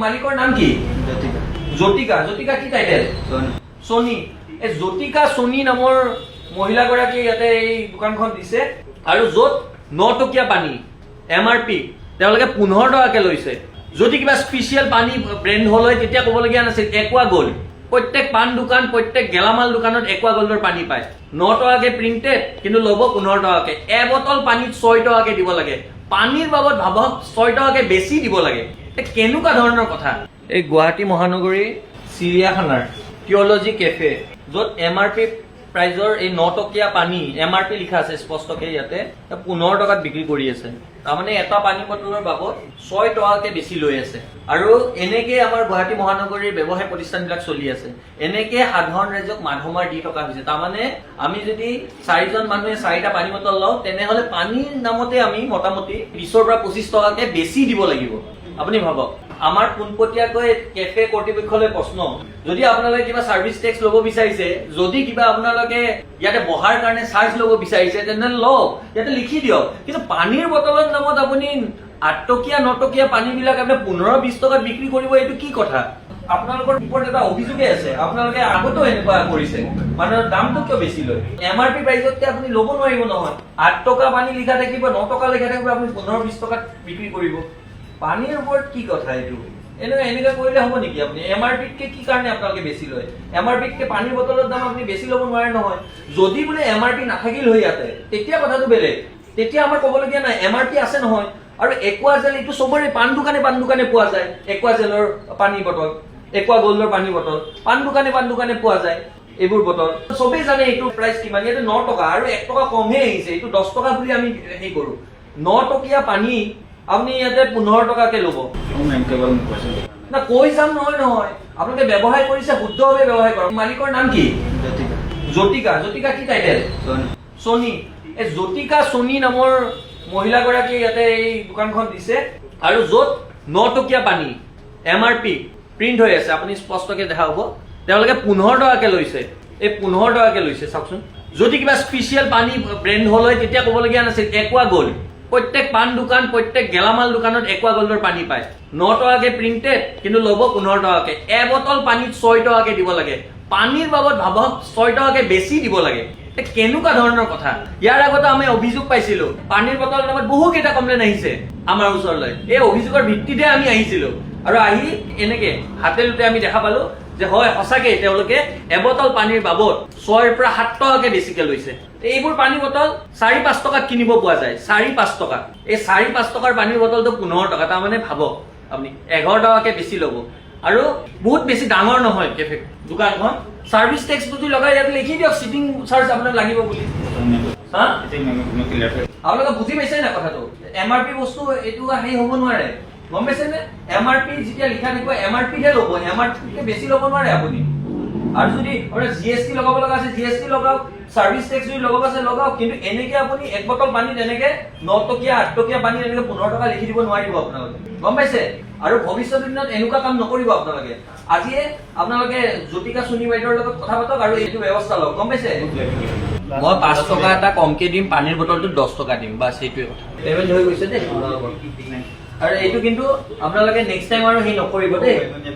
মালিকৰ নাম কি? জ্যোতিকা। জ্যোতিকা কি টাইটেল? সোনি। এই জ্যোতিকা সোনি নামৰ মহিলাগৰাকী ইয়াতে এই দোকানখন দিছে আৰু য'ত 9 টকীয়া পানী MRP তেওঁলোকে 15 টকাকে লৈছে। যদি কিবা স্পেচিয়েল পানী ব্ৰেণ্ড হ'ল হয় তেতিয়া ক'বলগীয়া নাছিল। একোৱা গ'ল্ড প্ৰত্যেক পাণ দোকান প্ৰত্যেক গেলামাল দোকানত একোৱা গ'ল্ডৰ পানী পায়। 9 টকাকে প্ৰিণ্টেড কিন্তু ল'ব 15 টকাকে। এবটল পানীত 6 টকাকে দিব লাগে। পানীৰ বাবদ ভাবক 6 টকাকে বেছি দিব লাগে। কেনেকুৱা ধৰণৰ কথা? এই গুৱাহাটী মহানগৰী চিৰিয়াখানাৰ থিঅলজি কেফে য'ত MRP প্ৰাইজৰ এই 9 টকীয়া পানী MRP লিখা আছে স্পষ্টকে ইয়াতে 15 টকাত বিক্ৰী কৰি আছে। তাৰমানে এটা পানী বটলৰ বাবদ 6 টকাকে বেছি লৈ আছে। আৰু এনেকে আমাৰ গুৱাহাটী মহানগৰীৰ ব্যৱসায় প্ৰতিষ্ঠানবিলাক চলি আছে। এনেকে সাধাৰণ ৰাইজক মাধমাৰ দি থকা হৈছে। তাৰমানে আমি যদি 4জন মানুহে 4টা পানী বটল লওঁ তেনেহলে পানীৰ নামতে আমি মোটামুটি 20 পৰা 25 টকাকে বেছি দিব লাগিব। আপুনি ভাবক আমাৰ পোনপটীয়াকৈ কেফে কৰ্তৃপক্ষলৈ প্ৰশ্ন, যদি আপোনালোকে কিবা সাৰ্ভিস টেক্স ল'ব বিচাৰিছে, যদি কিবা আপোনালোকে ইয়াতে বহাৰ কাৰণে চাৰ্জ ল'ব বিচাৰিছে তেনেহলে লওক, ইয়াতে লিখি দিয়ক। কিন্তু পানীৰ বটলৰ নামত আপুনি 8 টকীয়া 9 টকীয়া পানীবিলাক আপুনি 15-20 টকাত বিক্ৰী কৰিব, এইটো কি কথা? আপোনালোকৰ ওপৰত এটা অভিযোগে আছে, আপোনালোকে আগতো এনেকুৱা কৰিছে। মানুহৰ দামটো কিয় বেছি লয়? MRP প্ৰাইজতকে আপুনি ল'ব নোৱাৰিব নহয়। 8 টকা পানী লিখা থাকিব, 9 টকা লিখা থাকিব, আপুনি 15-20 টকাত বিক্ৰী কৰিব। পানীৰ ওপৰত কি কথা এইটো? এনেকুৱা কৰিলে হ'ব নেকি? আপুনি MRPতকে কি কাৰণে আপোনালোকে বেছি লয়? MRPতকে পানীৰ বটলৰ দাম আপুনি বেছি ল'ব নোৱাৰে নহয়। যদি বোলে MRP নাথাকিল হৈ ইয়াতে তেতিয়া কথাটো বেলেগ, তেতিয়া আমাৰ ক'বলগীয়া নাই। MRP আছে নহয়। আৰু একোৱা জেল এইটো চবৰে পাণ দোকানে পোৱা যায়। একোৱা জেলৰ পানী বটল, একোৱা গ'ল্ডৰ পানী বটল পাণ দোকানে পোৱা যায়। এইবোৰ বটল চবেই জানে এইটো প্ৰাইচ কিমান। ইয়াতে 9 টকা আৰু 1 টকা কমহে আহিছে। এইটো 10 টকা বুলি আমি হেৰি কৰো। 9 টকীয়া পানী আপুনি ইয়াতে 15 টকাকে ল'ব না, কৈ যাম নহয়। আপোনালোকে ব্যৱসায় কৰিছে, শুদ্ধভাৱে ব্যৱসায় কৰক। মালিকৰ নাম কি? জ্যোতিকা। জ্যোতিকা কি টাইটেল? সোনি। এই জ্যোতিকা সোনি নামৰ মহিলাগৰাকী ইয়াতে এই দোকানখন দিছে আৰু য'ত 9 টকীয়া পানী MRP প্ৰিণ্ট হৈ আছে, আপুনি স্পষ্টকে দেখা হ'ব। তেওঁলোকে 15 টকাকে লৈছে। এই 15 টকাকে লৈছে চাওকচোন। যদি কিবা স্পেচিয়েল পানী ব্ৰেণ্ড হ'ল হয় তেতিয়া ক'বলগীয়া নাছিল। একোৱা গ'ল্ড প্ৰত্যেক পাণ দোকান প্ৰত্যেক গেলামাল দোকানত একোৱা গ'ল্ডৰ পানী পায়। 9 টকাকে প্ৰিণ্টেড কিন্তু ল'ব 15 টকাকে। এবটল পানীত 6 টকাকে দিব লাগে। পানীৰ বাবদ ভাবক 6 টকাকে বেছি দিব লাগে। কেনেকুৱা ধৰণৰ কথা? ইয়াৰ আগতে আমি অভিযোগ পাইছিলো, পানীৰ বটলৰ নামত বহুকেইটা কমপ্লেইন আহিছে আমাৰ ওচৰলৈ। এই অভিযোগৰ ভিত্তিতে আমি আহিছিলো আৰু আহি এনেকে হাতে লুটে আমি দেখা পালো যে হয় সঁচাকে তেওঁলোকে এবটল পানীৰ বাবদ 6 পৰা 7 টকাকে বেছিকে লৈছে। এইবোৰ পানী বটল 4-5 টকাত কিনিব পোৱা যায়। 4-5 টকা। এই 4-5 টকাৰ পানীৰ বটলটো 15 টকা। তাৰমানে ভাবক আপুনি 11 টকাকে বেছি ল'ব। আৰু বহুত বেছি ডাঙৰ নহয় কেফে দোকানখন। সাৰ্ভিস টেক্স যদি লগাই ইয়াত লিখি দিয়ক চিটিং চাৰ্জ আপোনাক লাগিব বুলি। আপোনালোকে বুজি পাইছে না কথাটো? MRP বস্তু এইটো হেৰি হ'ব নোৱাৰে, গম পাইছে নে? MRP যেতিয়া লিখা থাকিব MRPহে ল'ব, MRPতকে বেছি ল'ব নোৱাৰে আপুনি। আৰু যদি আপোনাৰ GST লগাব লগা আছে GST লগাওক, সাৰ্ভিস টেক্স যদি লগাব আছে লগাওক। কিন্তু এনেকে আপুনি এক বটল পানীত এনেকে 9 টকীয়া 8 টকীয়া পানী এনেকে 15 টকা লিখি দিব নোৱাৰিব আপোনালোকে, গম পাইছে? আৰু ভৱিষ্যত দিনত এনেকুৱা কাম নকৰিব আপোনালোকে। আজিয়ে আপোনালোকে জ্যোতিকা সোনি বাইদেউৰ লগত কথা পাতক আৰু এইটো ব্যৱস্থা লওক, গম পাইছে? মই 5 টকা এটা কমকে দিম, পানীৰ বটলটো 10 টকা দিম, বাছ সেইটোৱে কথা। পেমেণ্ট হৈ গৈছে দেই। আৰু এইটো কিন্তু আপোনালোকে নেক্সট টাইম আৰু হেৰি নকৰিব দেই।